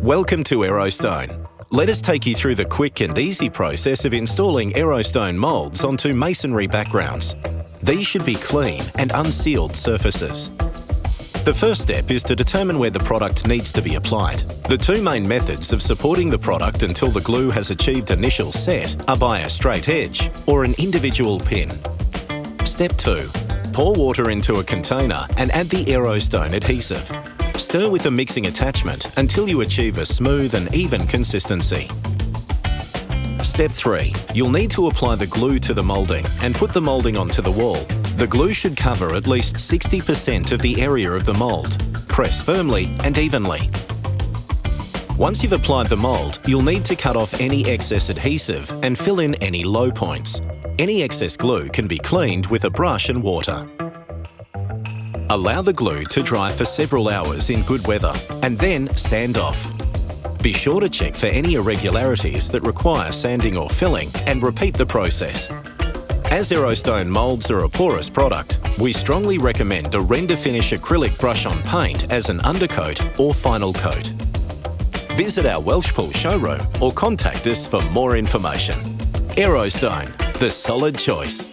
Welcome to Aerostone. Let us take you through the quick and easy process of installing Aerostone moulds onto masonry backgrounds. These should be clean and unsealed surfaces. The first step is to determine where the product needs to be applied. The two main methods of supporting the product until the glue has achieved initial set are by a straight edge or an individual pin. Step 2. Pour water into a container and add the Aerostone adhesive. Stir with the mixing attachment until you achieve a smooth and even consistency. Step 3. You'll need to apply the glue to the moulding and put the moulding onto the wall. The glue should cover at least 60% of the area of the mould. Press firmly and evenly. Once you've applied the mould, you'll need to cut off any excess adhesive and fill in any low points. Any excess glue can be cleaned with a brush and water. Allow the glue to dry for several hours in good weather and then sand off. Be sure to check for any irregularities that require sanding or filling and repeat the process. As Aerostone moulds are a porous product, we strongly recommend a render finish acrylic brush-on paint as an undercoat or final coat. Visit our Welshpool showroom or contact us for more information. Aerostone, the solid choice.